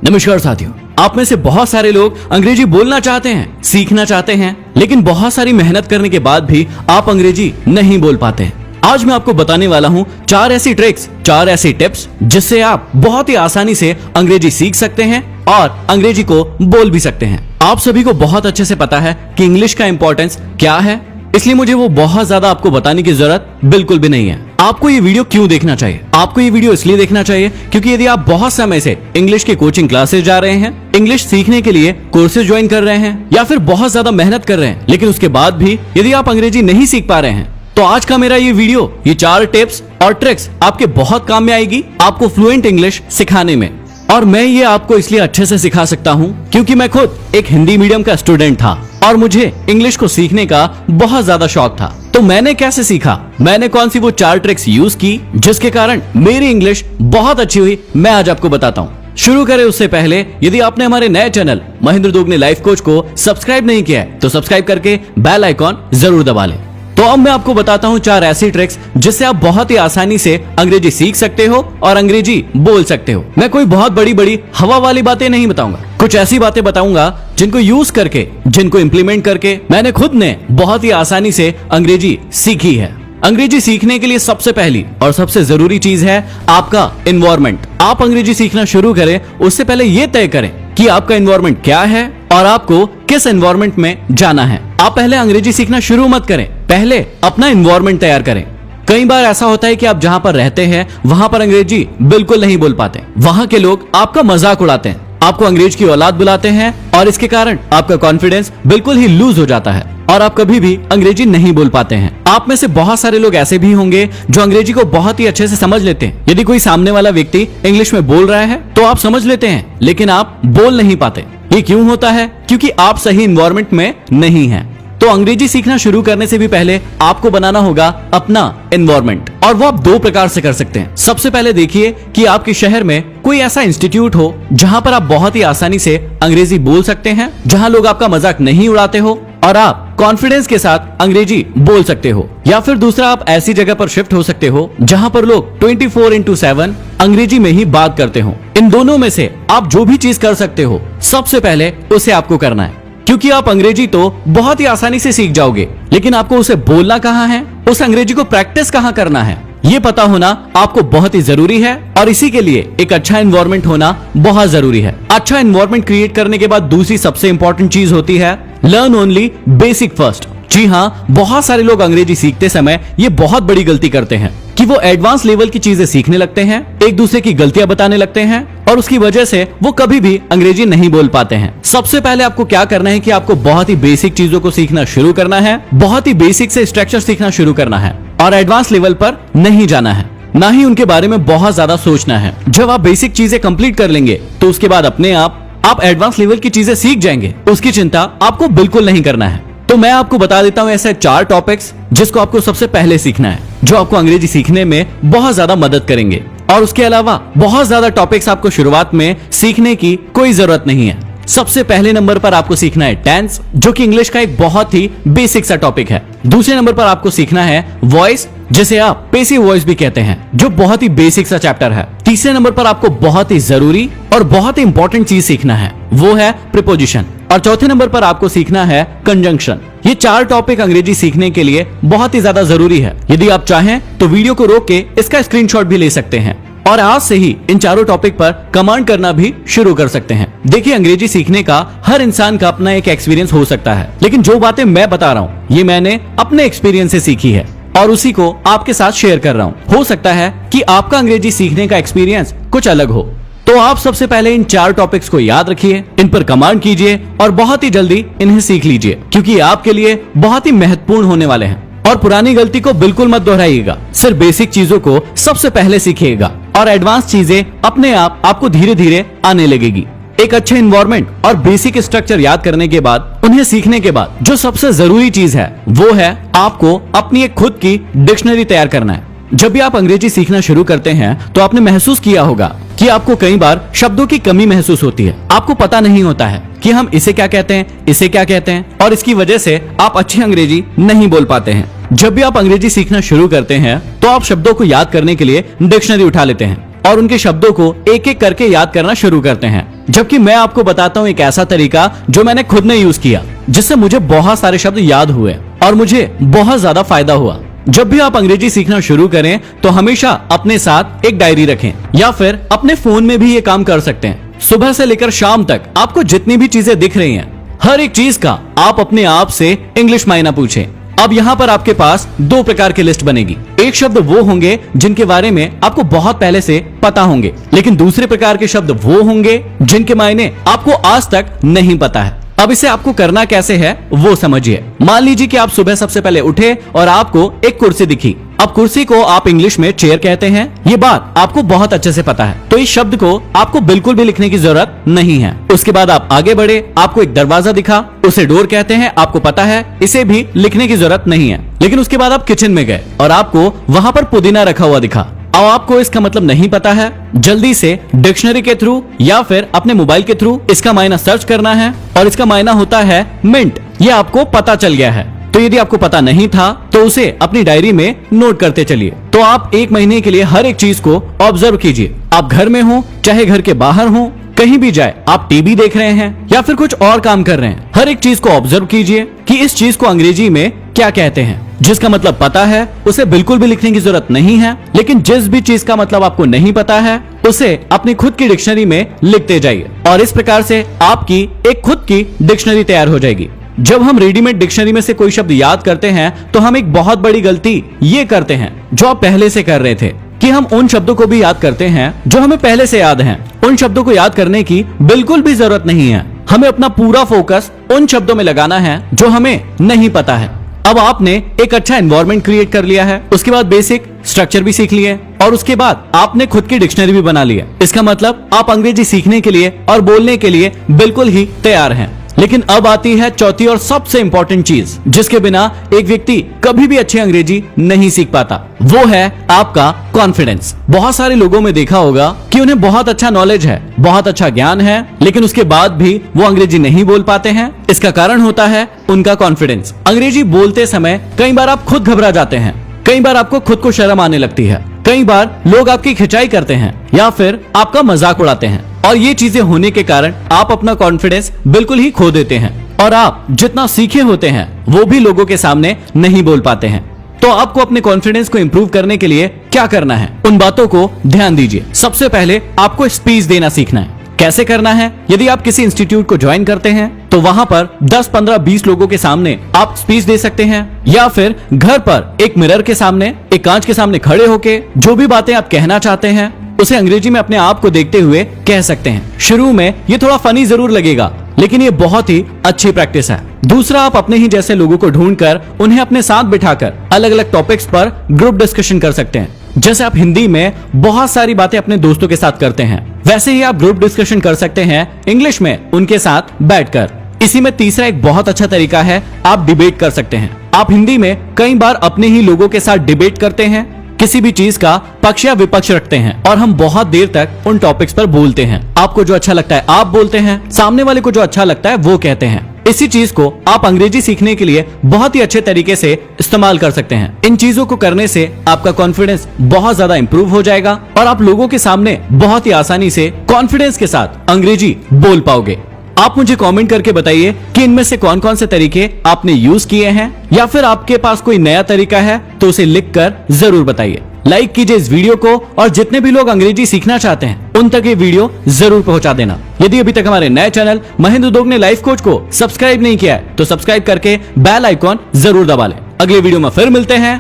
नमस्कार साथियों, आप में से बहुत सारे लोग अंग्रेजी बोलना चाहते हैं, सीखना चाहते हैं, लेकिन बहुत सारी मेहनत करने के बाद भी आप अंग्रेजी नहीं बोल पाते हैं। आज मैं आपको बताने वाला हूँ 4 ऐसी ट्रिक्स, 4 ऐसी टिप्स जिससे आप बहुत ही आसानी से अंग्रेजी सीख सकते हैं और अंग्रेजी को बोल भी सकते हैं। आप सभी को बहुत अच्छे से पता है कि इंग्लिश का इंपॉर्टेंस क्या है, इसलिए मुझे वो बहुत ज्यादा आपको बताने की जरूरत बिल्कुल भी नहीं है। आपको ये वीडियो क्यों देखना चाहिए? आपको ये वीडियो इसलिए देखना चाहिए क्योंकि यदि आप बहुत समय से इंग्लिश के कोचिंग क्लासेस जा रहे हैं, इंग्लिश सीखने के लिए कोर्सेज ज्वाइन कर रहे हैं या फिर बहुत ज्यादा मेहनत कर रहे हैं, लेकिन उसके बाद भी यदि आप अंग्रेजी नहीं सीख पा रहे हैं, तो आज का मेरा ये वीडियो, ये 4 टिप्स और ट्रिक्स आपके बहुत काम में आएगी आपको फ्लुएंट इंग्लिश सिखाने में। और मैं ये आपको इसलिए अच्छे से सिखा सकता हूँ क्योंकि मैं खुद एक हिंदी मीडियम का स्टूडेंट था और मुझे इंग्लिश को सीखने का बहुत ज्यादा शौक था। तो मैंने कैसे सीखा, मैंने कौन सी वो 4 ट्रिक्स यूज की जिसके कारण मेरी इंग्लिश बहुत अच्छी हुई, मैं आज आपको बताता हूँ। शुरू करें उससे पहले यदि आपने हमारे नए channel Mahendra Dogne life coach को सब्सक्राइब नहीं किया है तो सब्सक्राइब करके बेल आइकॉन जरूर दबा लें। तो अब मैं आपको बताता हूँ 4 ऐसी ट्रिक्स जिससे आप बहुत ही आसानी से अंग्रेजी सीख सकते हो और अंग्रेजी बोल सकते हो। मैं कोई बहुत बड़ी बड़ी हवा वाली बातें नहीं बताऊंगा, कुछ ऐसी बातें बताऊंगा जिनको यूज करके, जिनको इम्प्लीमेंट करके मैंने खुद ने बहुत ही आसानी से अंग्रेजी सीखी है। अंग्रेजी सीखने के लिए सबसे पहली और सबसे जरूरी चीज है आपका एनवायरनमेंट। आप अंग्रेजी सीखना शुरू करें उससे पहले ये तय करें कि आपका एनवायरनमेंट क्या है और आपको किस एनवायरनमेंट में जाना है। आप पहले अंग्रेजी सीखना शुरू मत करें, पहले अपना एनवायरनमेंट तैयार करें। कई बार ऐसा होता है कि आप जहां पर रहते हैं वहां पर अंग्रेजी बिल्कुल नहीं बोल पाते। वहां के लोग आपका मजाक उड़ाते हैं, आपको अंग्रेज की औलाद बुलाते हैं और इसके कारण आपका कॉन्फिडेंस बिल्कुल ही लूज हो जाता है और आप कभी भी अंग्रेजी नहीं बोल पाते हैं। आप में से बहुत सारे लोग ऐसे भी होंगे जो अंग्रेजी को बहुत ही अच्छे से समझ लेते हैं। यदि कोई सामने वाला व्यक्ति इंग्लिश में बोल रहा है तो आप समझ लेते हैं, लेकिन आप बोल नहीं पाते। ये क्यों होता है? क्योंकि आप सही एनवायरनमेंट में नहीं हैं। तो अंग्रेजी सीखना शुरू करने से भी पहले आपको बनाना होगा अपना एनवायरनमेंट, और वो आप 2 प्रकार से कर सकते हैं। सबसे पहले देखिए कि आपके शहर में कोई ऐसा इंस्टीट्यूट हो जहां पर आप बहुत ही आसानी से अंग्रेजी बोल सकते हैं, जहां लोग आपका मजाक नहीं उड़ाते हो और आप कॉन्फिडेंस के साथ अंग्रेजी बोल सकते हो। या फिर दूसरा, आप ऐसी जगह पर शिफ्ट हो सकते हो जहां पर लोग 24/7 अंग्रेजी में ही बात करते हो। इन दोनों में से आप जो भी चीज कर सकते हो सबसे पहले उसे आपको करना है, क्योंकि आप अंग्रेजी तो बहुत ही आसानी से सीख जाओगे, लेकिन आपको उसे बोलना कहाँ है, उस अंग्रेजी को प्रैक्टिस कहाँ करना है, ये पता होना आपको बहुत ही जरूरी है। और इसी के लिए एक अच्छा एनवायरनमेंट होना बहुत जरूरी है। अच्छा एनवायरनमेंट क्रिएट करने के बाद दूसरी सबसे इंपॉर्टेंट चीज होती है लर्न ओनली बेसिक फर्स्ट। जी हाँ, बहुत सारे लोग अंग्रेजी सीखते समय ये बहुत बड़ी गलती करते हैं कि वो एडवांस लेवल की चीजें सीखने लगते हैं, एक दूसरे की गलतियां बताने लगते हैं और उसकी वजह से वो कभी भी अंग्रेजी नहीं बोल पाते हैं। सबसे पहले आपको क्या करना है कि आपको बहुत ही बेसिक चीजों को सीखना शुरू करना है, बहुत ही बेसिक से स्ट्रक्चर सीखना शुरू करना है और एडवांस लेवल पर नहीं जाना है, ना ही उनके बारे में बहुत ज्यादा सोचना है। जब आप बेसिक चीजें कंप्लीट कर लेंगे तो उसके बाद अपने आप एडवांस लेवल की चीजें सीख जाएंगे, उसकी चिंता आपको बिल्कुल नहीं करना है। तो मैं आपको बता देता हूँ ऐसे 4 टॉपिक्स जिसको आपको सबसे पहले सीखना है, जो आपको अंग्रेजी सीखने में बहुत ज्यादा मदद करेंगे। और उसके अलावा बहुत ज्यादा टॉपिक्स आपको शुरुआत में सीखने की कोई जरूरत नहीं है। सबसे पहले नंबर पर आपको सीखना है टेंस, जो कि इंग्लिश का एक बहुत ही बेसिक सा टॉपिक है। दूसरे नंबर पर आपको सीखना है वॉइस, जिसे आप पैसिव वॉइस भी कहते हैं, जो बहुत ही बेसिक सा चैप्टर है। तीसरे नंबर पर आपको बहुत ही जरूरी और बहुत ही इंपॉर्टेंट चीज सीखना है, वो है प्रीपोजिशन। और चौथे नंबर पर आपको सीखना है कंजंक्शन। ये 4 टॉपिक अंग्रेजी सीखने के लिए बहुत ही ज्यादा जरूरी है। यदि आप चाहें तो वीडियो को रोक के इसका स्क्रीनशॉट भी ले सकते हैं और आज से ही इन 4 टॉपिक पर कमांड करना भी शुरू कर सकते हैं। देखिए, अंग्रेजी सीखने का हर इंसान का अपना एक एक्सपीरियंस हो सकता है, लेकिन जो बातें मैं बता रहा हूँ ये मैंने अपने एक्सपीरियंस से सीखी है और उसी को आपके साथ शेयर कर रहा हूँ। हो सकता है कि आपका अंग्रेजी सीखने का एक्सपीरियंस कुछ अलग हो। तो आप सबसे पहले इन 4 टॉपिक्स को याद रखिए, इन पर कमांड कीजिए और बहुत ही जल्दी इन्हें सीख लीजिए, क्योंकि आपके लिए बहुत ही महत्वपूर्ण होने वाले हैं। और पुरानी गलती को बिल्कुल मत दोहराइएगा, सिर्फ बेसिक चीजों को सबसे पहले सीखिएगा और एडवांस चीजें अपने आप आपको धीरे धीरे आने लगेगी। एक अच्छे एनवायरनमेंट और बेसिक स्ट्रक्चर याद करने के बाद, उन्हें सीखने के बाद जो सबसे जरूरी चीज है वो है आपको अपनी एक खुद की डिक्शनरी तैयार करना है। जब भी आप अंग्रेजी सीखना शुरू करते हैं तो आपने महसूस किया होगा कि आपको कई बार शब्दों की कमी महसूस होती है। आपको पता नहीं होता है कि हम इसे क्या कहते हैं, इसे क्या कहते हैं, और इसकी वजह से आप अच्छी अंग्रेजी नहीं बोल पाते हैं। जब भी आप अंग्रेजी सीखना शुरू करते हैं तो आप शब्दों को याद करने के लिए डिक्शनरी उठा लेते हैं और उनके शब्दों को एक एक करके याद करना शुरू करते हैं। जबकि मैं आपको बताता हूँ एक ऐसा तरीका जो मैंने खुद ने यूज किया, जिससे मुझे बहुत सारे शब्द याद हुए और मुझे बहुत ज्यादा फायदा हुआ। जब भी आप अंग्रेजी सीखना शुरू करें तो हमेशा अपने साथ एक डायरी रखें या फिर अपने फोन में भी ये काम कर सकते हैं। सुबह से लेकर शाम तक आपको जितनी भी चीजें दिख रही हैं, हर एक चीज का आप अपने आप से इंग्लिश मायना पूछें। अब यहाँ पर आपके पास दो प्रकार की लिस्ट बनेगी। एक शब्द वो होंगे जिनके बारे में आपको बहुत पहले से पता होंगे, लेकिन दूसरे प्रकार के शब्द वो होंगे जिनके मायने आपको आज तक नहीं पता है। अब इसे आपको करना कैसे है वो समझिए। मान लीजिए कि आप सुबह सबसे पहले उठे और आपको एक कुर्सी दिखी। अब कुर्सी को आप इंग्लिश में चेयर कहते हैं, ये बात आपको बहुत अच्छे से पता है, तो इस शब्द को आपको बिल्कुल भी लिखने की जरूरत नहीं है। उसके बाद आप आगे बढ़े, आपको एक दरवाजा दिखा, उसे डोर कहते हैं, आपको पता है, इसे भी लिखने की जरूरत नहीं है। लेकिन उसके बाद आप किचन में गए और आपको वहां पर पुदीना रखा हुआ दिखा। अब आपको इसका मतलब नहीं पता है, जल्दी से डिक्शनरी के थ्रू या फिर अपने मोबाइल के थ्रू इसका मायना सर्च करना है और इसका मायना होता है मिंट। ये आपको पता चल गया है। तो यदि आपको पता नहीं था तो उसे अपनी डायरी में नोट करते चलिए। तो आप एक महीने के लिए हर एक चीज को ऑब्जर्व कीजिए। आप घर में हो चाहे घर के बाहर हो, कहीं भी जाए, आप टीवी देख रहे हैं या फिर कुछ और काम कर रहे हैं, हर एक चीज को ऑब्जर्व कीजिए कि इस चीज को अंग्रेजी में क्या कहते हैं। जिसका मतलब पता है उसे बिल्कुल भी लिखने की जरूरत नहीं है, लेकिन जिस भी चीज का मतलब आपको नहीं पता है उसे अपनी खुद की डिक्शनरी में लिखते जाइए और इस प्रकार से आपकी एक खुद की डिक्शनरी तैयार हो जाएगी। जब हम रेडीमेड डिक्शनरी में से कोई शब्द याद करते हैं तो हम एक बहुत बड़ी गलती ये करते हैं जो आप पहले से कर रहे थे, कि हम उन शब्दों को भी याद करते हैं जो हमें पहले से याद हैं। उन शब्दों को याद करने की बिल्कुल भी जरूरत नहीं है। हमें अपना पूरा फोकस उन शब्दों में लगाना है जो हमें नहीं पता है। अब आपने एक अच्छा एनवायरनमेंट क्रिएट कर लिया है, उसके बाद बेसिक स्ट्रक्चर भी सीख लिए और उसके बाद आपने खुद की डिक्शनरी भी बना ली है। इसका मतलब आप अंग्रेजी सीखने के लिए और बोलने के लिए बिल्कुल ही तैयार हैं। लेकिन अब आती है चौथी और सबसे इंपॉर्टेंट चीज, जिसके बिना एक व्यक्ति कभी भी अच्छी अंग्रेजी नहीं सीख पाता। वो है आपका कॉन्फिडेंस। बहुत सारे लोगों में देखा होगा कि उन्हें बहुत अच्छा नॉलेज है, बहुत अच्छा ज्ञान है, लेकिन उसके बाद भी वो अंग्रेजी नहीं बोल पाते हैं। इसका कारण होता है उनका कॉन्फिडेंस। अंग्रेजी बोलते समय कई बार आप खुद घबरा जाते हैं, कई बार आपको खुद को शर्म आने लगती है, कई बार लोग आपकी खिंचाई करते हैं या फिर आपका मजाक उड़ाते हैं और ये चीजें होने के कारण आप अपना कॉन्फिडेंस बिल्कुल ही खो देते हैं और आप जितना सीखे होते हैं वो भी लोगों के सामने नहीं बोल पाते हैं। तो आपको अपने कॉन्फिडेंस को इंप्रूव करने के लिए क्या करना है, उन बातों को ध्यान दीजिए। सबसे पहले आपको स्पीच देना सीखना है। कैसे करना है? यदि आप किसी इंस्टीट्यूट को ज्वाइन करते हैं तो वहां पर 10, 15, 20 लोगों के सामने आप स्पीच दे सकते हैं या फिर घर पर एक मिरर के सामने, एक कांच के सामने खड़े होके जो भी बातें आप कहना चाहते हैं उसे अंग्रेजी में अपने आप को देखते हुए कह सकते हैं। शुरू में ये थोड़ा फनी जरूर लगेगा, लेकिन ये बहुत ही अच्छी प्रैक्टिस है। दूसरा, आप अपने ही जैसे लोगों को ढूंढकर उन्हें अपने साथ बिठाकर अलग अलग टॉपिक्स पर ग्रुप डिस्कशन कर सकते हैं। जैसे आप हिंदी में बहुत सारी बातें अपने दोस्तों के साथ करते हैं, वैसे ही आप ग्रुप डिस्कशन कर सकते हैं इंग्लिश में उनके साथ बैठकर। इसी में तीसरा एक बहुत अच्छा तरीका है, आप डिबेट कर सकते हैं। आप हिंदी में कई बार अपने ही लोगों के साथ डिबेट करते हैं, किसी भी चीज का पक्ष या विपक्ष रखते हैं और हम बहुत देर तक उन टॉपिक्स पर बोलते हैं। आपको जो अच्छा लगता है आप बोलते हैं, सामने वाले को जो अच्छा लगता है वो कहते हैं। इसी चीज को आप अंग्रेजी सीखने के लिए बहुत ही अच्छे तरीके से इस्तेमाल कर सकते हैं। इन चीजों को करने से आपका कॉन्फिडेंस बहुत ज्यादा इंप्रूव हो जाएगा और आप लोगों के सामने बहुत ही आसानी से कॉन्फिडेंस के साथ अंग्रेजी बोल पाओगे। आप मुझे कमेंट करके बताइए कि इनमें से कौन कौन से तरीके आपने यूज किए हैं या फिर आपके पास कोई नया तरीका है तो उसे लिखकर जरूर बताइए। लाइक कीजिए इस वीडियो को और जितने भी लोग अंग्रेजी सीखना चाहते हैं उन तक ये वीडियो जरूर पहुंचा देना। यदि अभी तक हमारे नए channel Mahendra Dogne life coach को सब्सक्राइब नहीं किया है तो सब्सक्राइब करके बेल आइकॉन जरूर दबा लें। अगले वीडियो में फिर मिलते हैं।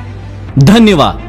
धन्यवाद।